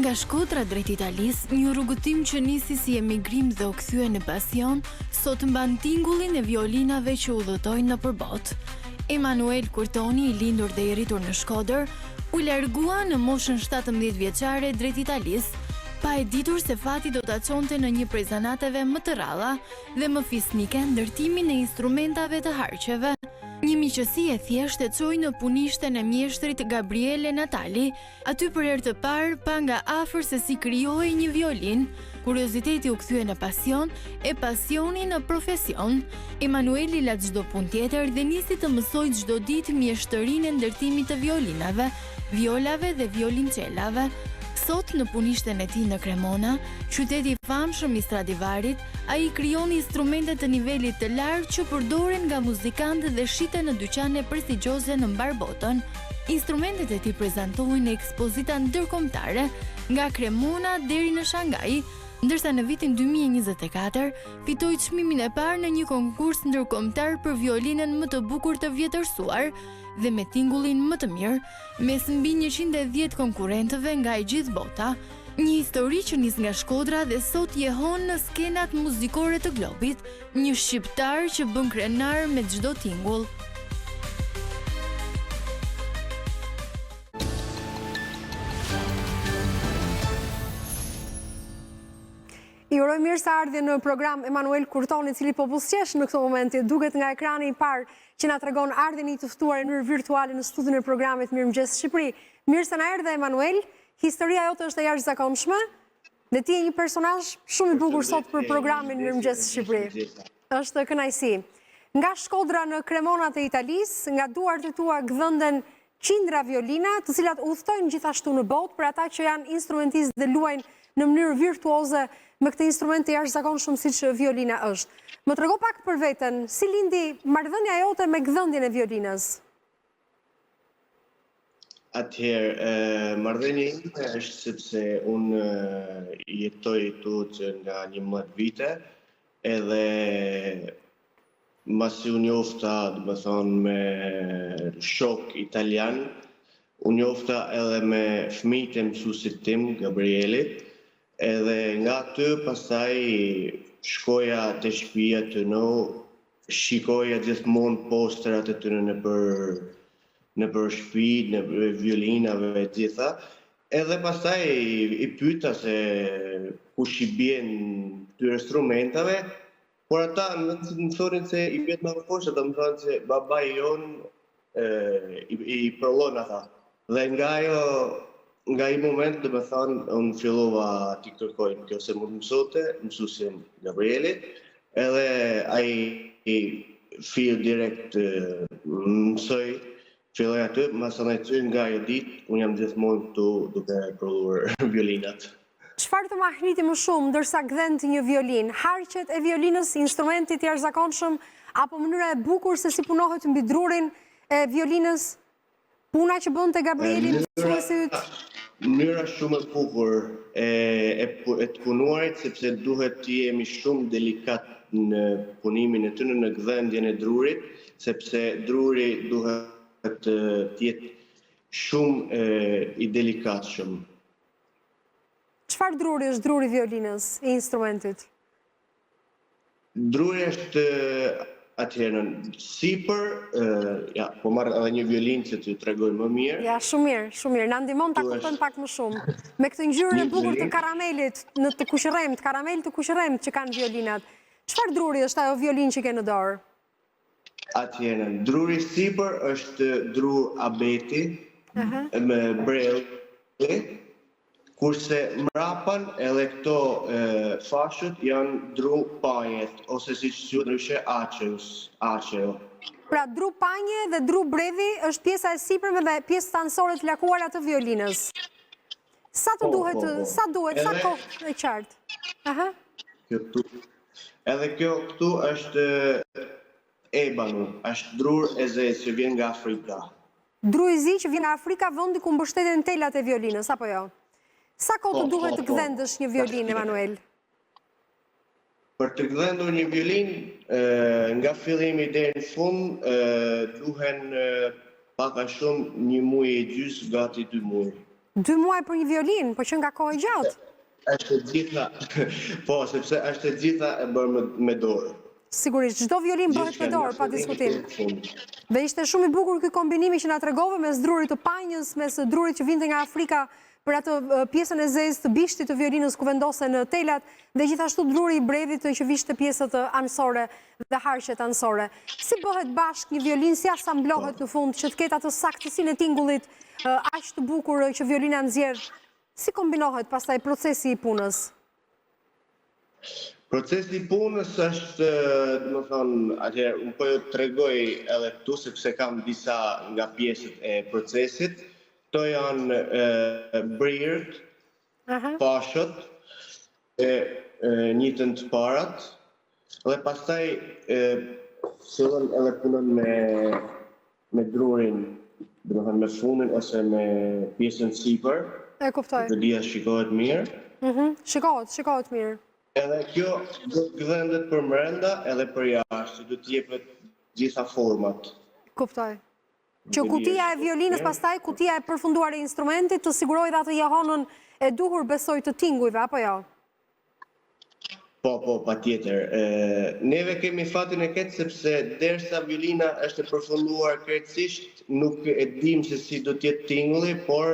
Nga Shkodra drejt Italis, një rrugëtim që nisi si emigrim dhe u kthye në pasion, sot mban tingullin e violinave që udhëtojnë nëpër botë. Emanuel Kurtoni, i lindur dhe i rritur në Shkodër, u largua në moshën 17 vjeçare drejt Italis, pa e ditur se fati do ta çonte në një prej zanateve më të rralla dhe më fisnike ndërtimin e instrumentave të harqeve. Një miqësi e thjeshtë e çoi në punishten e mjeshtrit Gabriele Natali, aty për herë të parë pa nga afër se si krijohej një violin. Kurioziteti u kthye në pasion, e pasioni në profesion. Emanueli la çdo punë tjetër dhe nisi të mësojë çdo ditë mjeshtërinë e ndërtimit të violinave, violave dhe violoncelave. Sot në punishten e tij në Cremona, qyteti i famshëm i Stradivarit, ai krijon instrumente të nivelit të lartë që përdoren nga muzikantët dhe shiten në dyqane prestigjioze në mbar botën. Instrumentet e tij prezantohen në ekspozita ndërkombëtare, nga Cremona deri në Shangaj, ndërsa në vitin 2024 fitoi çmimin e parë në një konkurs ndërkombëtar për violinën më të bukur të vjetërsuar dhe me tingullin më të mirë, mes mbi 110 konkurrentëve nga e gjithë bota. Një histori që nis nga Shkodra dhe sot jehon në skenat muzikore të globit, një shqiptar që bën krenar me çdo tingull. I uroj mirëseardhje në program Emanuel Kurtoni, i cili po buzëqesh në këtë moment, duket nga ekrani i parë që na tregon ardhin i të ftuar në mënyrë virtuale në studion e programit Mirëmëngjes Shqipëri. Mirë se na erdhe Emanuel. Historia jote është e jashtëzakonshme dhe ti je një personazh shumë i bukur sot për programin Mirëmëngjes Shqipëri. Është kënaqësi. Nga Shkodra në Cremonat e Italisë, nga duart e tua gdhënden qindra violina, të cilat udhtojnë gjithashtu në botë për ata që janë instrumentistë dhe luajnë në mënyrë virtuoze me këtë instrument të jashtëzakonshëm siç violina është. Më trego pak për veten, si lindi marrëdhënia jote me gdhëndjen e violinës? Atëherë, marrëdhënia ime është sepse unë jetoj këtu nga 11 vite, edhe masi unë njofta, domethënë me shok italian, unë njofta edhe me fëmijët e mësuesit tim, Gabrielit, edhe nga aty pastaj shkoja te shtëpia të në, shikoja gjithmonë postrat e tyre nëpër shtëpi, në violinave e gjitha, edhe pastaj i pyeta se kush i bien këtyre instrumentave, por ata më thonin se i bie më poshtë, ata më thonin se babai jon i prollon ata. Dhe nga i moment, dhe me thanë, unë fillova t'i kërkoj kjo se më mësote, mësuesin Gabrielit, edhe ai fill direkt mësoj, filloj aty, masë nga e ditë, unë jam gjithmonë këtu duke prodhuar violinat. Çfarë të mahniti më shumë ndërsa gdhent një violin? Harqet e violinës, instrumentit jashtëzakonshëm, apo mënyra e bukur se si punohet mbi drurin e violinës? Puna që bën te Gabrieli mësuesi yt? Mënyra shumë e bukur e të punuarit, sepse duhet të jemi shumë delikat në punimin e tyre, në gdhendjen e drurit, sepse druri duhet të jetë shumë i delikatshëm. Çfarë druri është druri violinës, i instrumentit? Druri është atëherë sipër, ja, po marr edhe një violinë që t'ju tregoj më mirë. Ja, shumë mirë, shumë mirë. Na ndihmon ta kuptojmë pak më shumë. Me këtë ngjyrën e bukur të karamelit, në të kuqërremt, karamel të kuqërremt që kanë violinat. Çfarë druri është ajo violinë që ke në dorë? Atëherë, druri sipër është dru abeti me brelli, kurse mrapan edhe këto fashët janë dru panjet, ose si që ndryshe aqeo. Pra, dru panje dhe dru brevi është pjesa e sipërme dhe pjesë tanësore të lakuara të violinës. Sa duhet, sa kohë e qartë? Edhe kjo këtu është ebanu, është drur e zezë që vjen nga Afrika. Dru i zi që vjen nga Afrika, vendi ku mbështeten telat e violinës, apo jo? Sa kohë të duhet të gdhendësh një violin, Emanuel? Për të gdhendur një violin, nga fillimi deri në fund, duhen paka shumë 1 muaj e gjysmë, gati 2 muaj. 2 muaj për një violin, po që nga kohë gjatë. Është e gjitha, po, sepse është e gjitha e bërë me dorë. Sigurisht, çdo violin bëhet me dorë, pa diskutim. Dhe ishte shumë i bukur ky kombinimi që na tregove mes drurit të panjës, mes drurit që vinte nga Afrika për atë pjesën e zezë të bishtit të violinës ku vendosen në telat, dhe gjithashtu druri i brevit që vishte pjesët anësore dhe harqet anësore. Si bëhet bashkë një violin, si asamblohet në fund, që të ketë atë saktësinë e tingullit aq të bukur që violina nxjerr? Si kombinohet pastaj procesi i punës? Procesi i punës është, do të thonë, atëherë unë po ju tregoj edhe këtu sepse kam disa nga pjesët e procesit. Këto janë brirët, pashët, njëtën të parat, dhe pastaj fillon edhe punën me drurin, do të thonë me fundin ose me pjesën sipër. E kuptoj. Të dia shikohet mirë. Shikohet mirë. Edhe kjo do të gdhendet për brenda edhe për jashtë, do të jepet gjitha format. Kuptoj. Që kutia e violinës, pastaj kutia e përfunduar e instrumentit, të sigurojë dhe atë jahonën e duhur besoj të tingujve, apo jo? Po, patjetër. Neve kemi fatin e keq sepse derisa violina është e përfunduar krejtësisht, nuk e dim se si do të jetë tingulli, por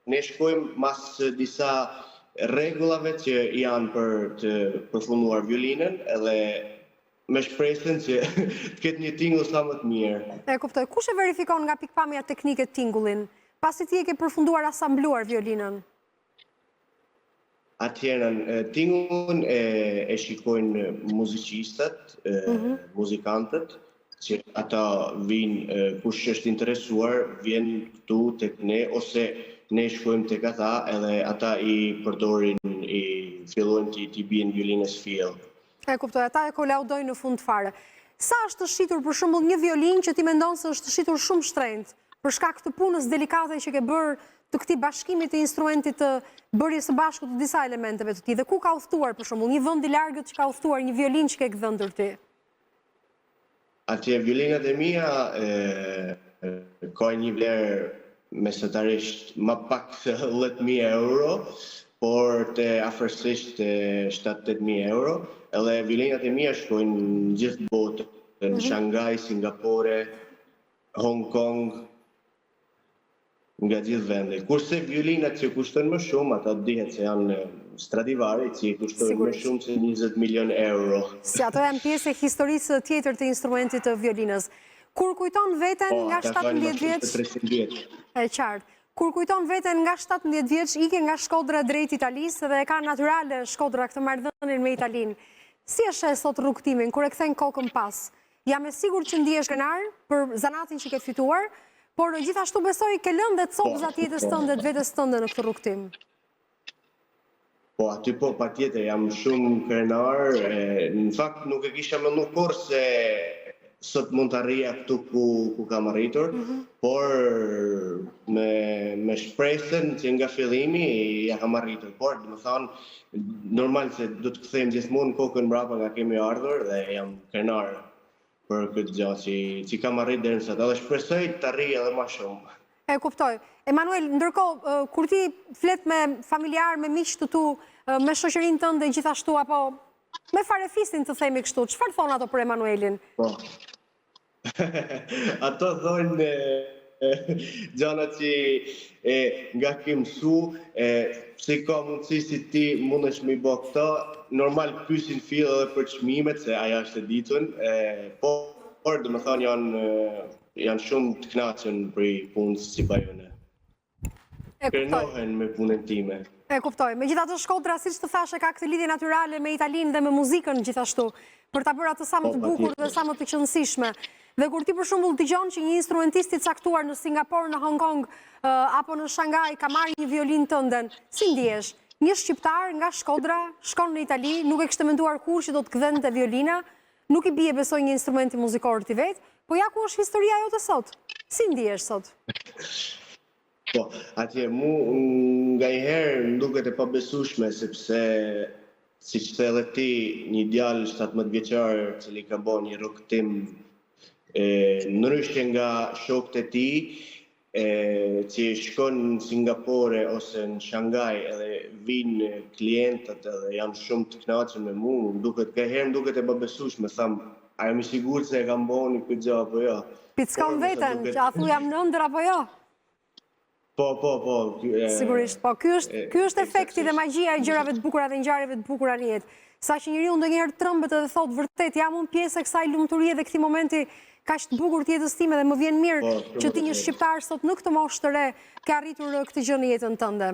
ne shkojmë mas disa rregullave që janë për të përfunduar violinën, edhe me shpresën që të ketë një tingull sa më të mirë. E kuptoj. Kush e verifikon nga pikpamja teknike tingullin, pasi ti e ke përfunduar asambluar violinën? Atëherë, tingullin e shikojnë muzikistët, muzikantët, që ata vinë, kush është interesuar, vjen këtu tek ne, ose ne shkojmë tek ata, edhe ata i përdorin, i fillojnë t'i bien violinës fill. E kuptoj, ata e kolaudojnë në fund fare. Sa është shitur për shembull një violin që ti mendon se është shitur shumë shtrenjtë, për shkak të punës delikate që ke bërë të këtij bashkimit të instrumentit të bërjes së bashku të disa elementeve të tij, dhe ku ka udhëtuar për shembull një vend i largët që ka udhëtuar një violin që ke gdhëndër ti? Atje violinat e mia ka një vlerë mesatarisht më pak se 10.000 euro, por të afërsisht 7-8.000 euro. Edhe violinat e mia shkojnë në gjithë botën, në Shanghai, Singapore, Hong Kong, nga gjithë vende. Kurse violinat që kushtojnë më shumë, ata dihet se janë Stradivari, që kushtojnë më shumë se 20 milion euro. Si ato janë pjesë e historisë tjetër të instrumentit të violinës. Kur kujton veten nga 17 vjeç, e qartë. Kur kujton veten nga 17 vjeç, ike nga Shkodra drejt Italisë dhe e ka natyrale Shkodra këtë marrëdhënien me Italinë. Si e sheh sot rrugtimin kur e kthen kokën pas? Jam e sigurt që ndihesh krenar për zanatin që ke fituar, por gjithashtu besoj ke lënë dhe copëzat jetës tënde, vetes tënde në këtë rrugtim. Po, aty po, patjetër, jam shumë krenar. Në fakt nuk e kisha menduar kurrë se sot mund të arrija këtu ku kam arritur, por me shpresën që nga fillimi ja kam arritur. Por, dhe më thonë, normal se do të kthejmë gjithmonë kokën mbrapa nga kemi ardhur dhe jam krenar për këtë gjë që kam arritur deri në sot. Edhe shpresoj të arrij edhe më shumë. E kuptoj. Emanuel, ndërkohë, kur ti flet me familjar, me miq të tu, me shoqërinë tënde gjithashtu, apo me farefistin të themi kështu, çfarë thon ato për Emanuelin? Po. Ato thonë gjana që nga ke mësu, si ka mundësi si ti mundesh me i bë këto, normal pyesin fill edhe për çmimet, se ajo është e ditën, por dhe më thonë janë shumë të kënaqur për punës si bajone. Krenohen me punën time. E kuptoj. Megjithatë Shkodra, siç të thashë, ka këtë lidhje natyrale me Italinë dhe me muzikën gjithashtu, për ta bërë atë sa më të bukur dhe sa më të qëndësishme. Dhe kur ti për shembull dëgjon që një instrumentist i caktuar në Singapore, në Hong Kong apo në Shanghai ka marrë një violinë tënden, si ndihesh? Një shqiptar nga Shkodra shkon në Itali, nuk e kishte menduar kurrë që do të kthente violina, nuk i bie besoj një instrumenti muzikor ti vet, po ja ku është historia jote sot? Si ndihesh sot? Po, atje mu nga i herë më duket e pabesueshme, sepse si që the edhe ti, një djalë 17 vjeçar cili ka bërë një rrugtim ndryshe nga shokët e tij, që shkon në Singapore ose në Shanghai edhe vinë klientët edhe janë shumë të kënaqur me mua, herë duket e pabesueshme, tham, a jam i sigurt se e kam bënë këtë gjë apo jo? Pickon veten, që a thu jam në ëndër apo jo? Po. Sigurisht, po. Ky është efekti dhe magjia e gjërave të bukura dhe ngjarjeve të bukura në jetë. Sa që njeriu ndonjëherë trembet edhe thotë vërtet, jam unë pjesë e kësaj lumturie dhe këtij momenti kaq të bukur të jetës time dhe më vjen mirë që ti një shqiptar sot në këtë moshë të re ke arritur këtë gjë në jetën tënde.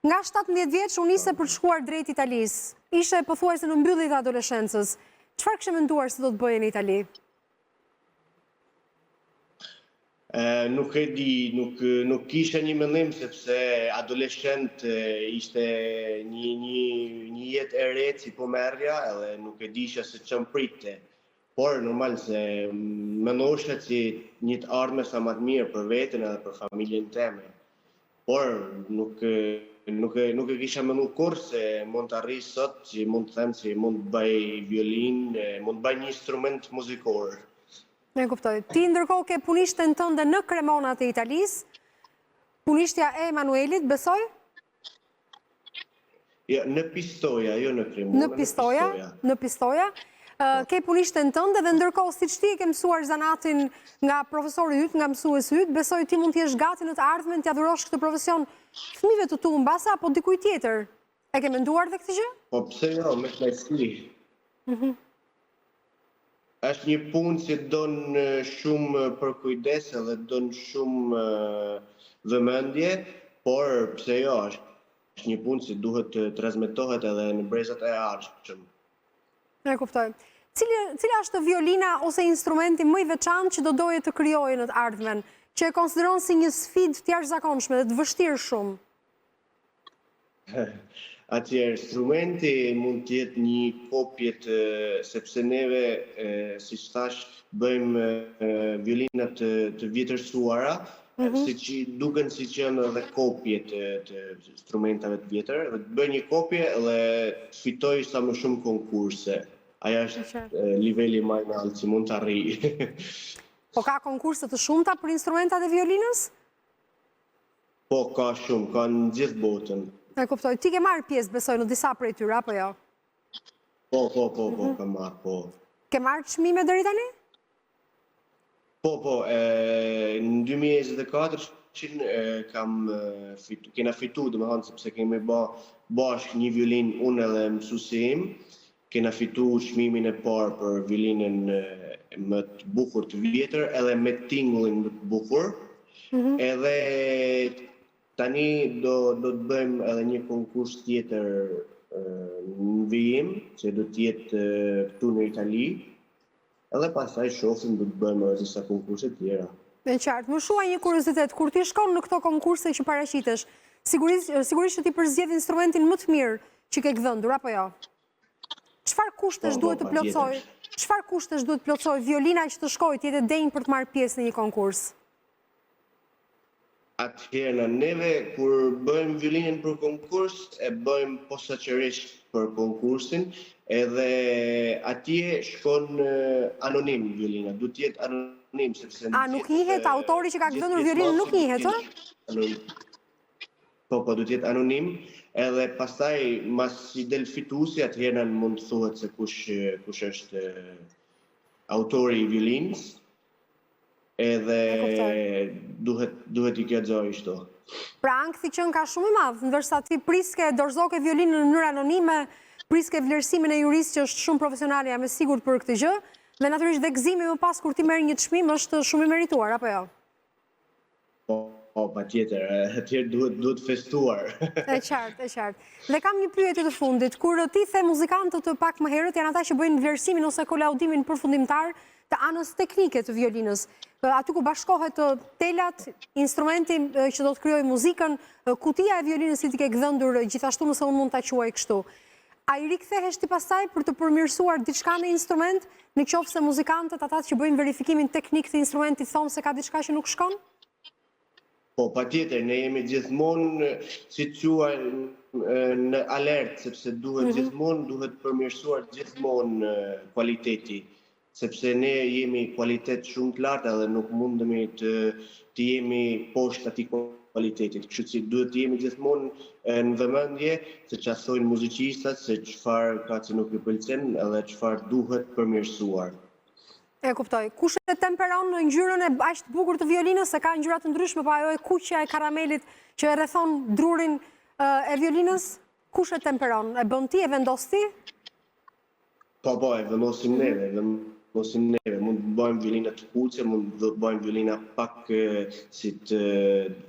Nga 17 vjeç u nise për të shkuar drejt Italisë. Ishe pothuajse në mbyllje të adoleshencës. Çfarë kishe menduar se do të bëje në Itali? Nuk e di, nuk kisha një mendim sepse adoleshent ishte një jetë e re si po merrja edhe nuk e disha se ç'm pritte. Por normal se mendosha që një të ardhme sa më të mirë për veten edhe për familjen time. Por nuk e kisha menduar kurrë se mund të arrij sot që mund të them se mund të bëj violinë, mund të bëj një instrument muzikor. Ne kuptoj. Ti ndërkohë ke punishtën tënde në Kremonat e Italisë, punishtja e Emanuelit, besoj? Ja, në Pistoja, jo në Cremona. Në Pistoja. Ke punishtën tënde dhe ndërkohë siç ti e ke mësuar zanatin nga profesori yt, nga mësuesi yt, besoj ti mund të jesh gati në të ardhmen të adhurosh këtë profesion fëmijëve të tu mbasa apo dikujt tjetër. E ke menduar dhe këtë gjë? Po pse jo, me knajsi. Është një punë që don shumë përkujdes edhe don shumë vëmendje, por pse jo, është një punë që duhet të transmetohet edhe në brezat e ardhshëm. E kuptoj. Cila është violina ose instrumenti më i veçantë që do doje të krijoje në të ardhmen, që e konsideron si një sfidë të jashtëzakonshme dhe të vështirë shumë? Atëherë, instrumenti mund të jetë një kopje sepse neve, siç thash, bëjmë violinat të vjetërsuara, siç duken siç janë edhe kopje të instrumentave të vjetër, dhe të bëj një kopje dhe të fitoj sa më shumë konkurse. Aja është niveli më i lartë që mund të arrij. Po ka konkurse të shumta për instrumentat e violinës? Po, ka shumë, ka në gjithë botën. E kuptoj. Ti ke marrë pjesë, besoj, në disa prej tyre, apo jo? Po, kam marrë, po. Ke marrë çmime deri tani? Po, në 2024 kena fitu, domethënë sepse kemi bashkë një violin unë edhe mësuesi im, kena fitu çmimin e parë për violinën më të bukur të vjetër edhe me tingullin më të bukur. Edhe tani do të bëjmë edhe një konkurs tjetër në vijim, që do të jetë këtu në Itali, edhe pastaj shohim do të bëjmë edhe disa konkurse tjera. Me qartë, më shuaj një kuriozitet, kur ti shkon në këto konkurse që paraqitesh, sigurisht që ti përzgjedh instrumentin më të mirë që ke gdhëndur, apo jo? Çfarë kushtesh duhet të plotësoj? Çfarë kushtesh duhet të plotësoj violina që të shkojë të jetë denjë për të marrë pjesë në një konkurs? Atëherë, neve, kur bëjmë violinën për konkurs, e bëjmë posaçërisht për konkursin, edhe atje shkon anonim violina, duhet të jetë anonim, sepse... A, nuk njihet, autori që ka gdhëndur violinën nuk njihet, ë? Po, duhet të jetë anonim, edhe pastaj, mas i del fituesi, atëherë mund të thuhet se kush është autori i violinës, edhe duhet i kexoj kështu. Pra ankthi qenë ka shumë i madh, ndërsa ti priske dorëzoke violinën në mënyrë anonime, priske vlerësimin e juristë që është shumë profesional, jam e sigurt për këtë gjë, dhe natyrisht dhe gëzimi më pas kur ti merr një çmim është shumë i merituar, apo jo? Po, patjetër, atëherë duhet festuar. E qartë. Dhe kam një pyetje të fundit, kur ti the muzikantët pak më herët janë ata që bëjnë vlerësimin ose kolaudimin përfundimtar të anës teknike të violinës, aty ku bashkohet telat, instrumenti që do të krijojë muzikën, kutia e violinës që ti ke gdhëndur, gjithashtu nëse unë mund ta quaj kështu. A i rikthehesh ti pastaj për të përmirësuar diçka në instrument, në qoftë se muzikantët, ata që bëjnë verifikimin teknik të instrumentit thonë se ka diçka që nuk shkon? Po, patjetër, ne jemi gjithmonë, si thua, në alert, sepse duhet përmirësuar gjithmonë kualiteti, sepse ne jemi kualitet shumë të lartë edhe nuk mundemi të të jemi poshtë atij kualitetit. Kështu që duhet të jemi gjithmonë në vëmendje se çfarë thonë muzikistat, se çfarë ka që nuk i pëlqen edhe çfarë duhet përmirësuar. E kuptoj. Kush e temperon në ngjyrën e aq të bukur të violinës, se ka ngjyra të ndryshme, po ajo e kuqja e karamelit që e rrethon drurin e violinës, kush e temperon? E bën ti, e vendos ti? Po, e vendosim neve, Mund të bëjmë violina të kuqe, mund të bëjmë violina pak si të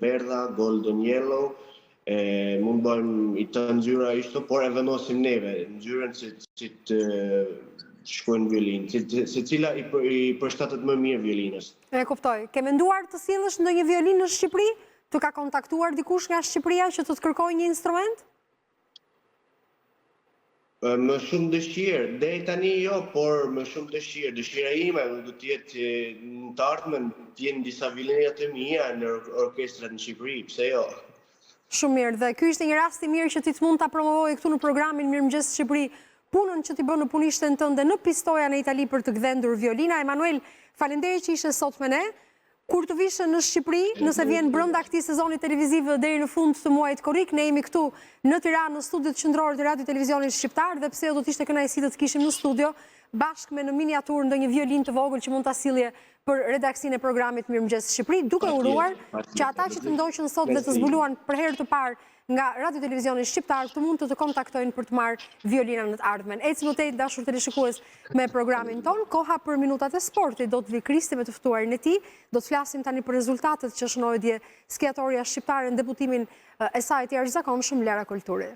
verdha, golden yellow, mund të bëjmë i të ngjyra ishto, por e vendosim neve, ngjyrën që të shkojnë violinë, se cila i përshtatet më mirë violinës. E kuptoj. Ke menduar të sjellësh ndonjë violinë në Shqipëri? Të ka kontaktuar dikush nga Shqipëria që të kërkojë një instrument? Më shumë dëshirë, deri tani jo, por më shumë dëshirë. Dëshira ime do të jetë në të ardhmen të jenë disa violina të mia në orkestrat në Shqipëri, pse jo? Shumë mirë, dhe ky ishte një rast i mirë që ti të mund ta promovoj këtu në programin Mirëmëngjes Shqipëri punën që ti bën në punishten tënde në Pistoja në Itali për të gdhendur violina. Emanuel, faleminderit që ishe sot me ne. Kur të vishe në Shqipëri, nëse vjen brenda këtij sezoni televiziv deri në fund të muajit korrik, ne jemi këtu në Tiranë në studiot qendrore të Radio Televizionit Shqiptar, dhe pse do të ishte kënaqësi të kishim në studio bashkë me në miniaturë ndonjë violinë të vogël që mund ta sillje për redaksinë e programit Mirëmëngjes Shqipëri, duke uruar që ata që të ndoqën sot dhe të zbuluan për herë të parë nga Radio Televizionit Shqiptar të mund të kontaktojnë për të marrë violinën në të ardhmen. Eci më tej, dashur teleshikues, me programin ton, koha për minutat e sportit do të vi Kristi me të ftuarin e tij. Do të flasim tani për rezultatet që shënoi dje skiatorja shqiptare në debutimin e saj të jashtëzakonshëm Lara Kulturi.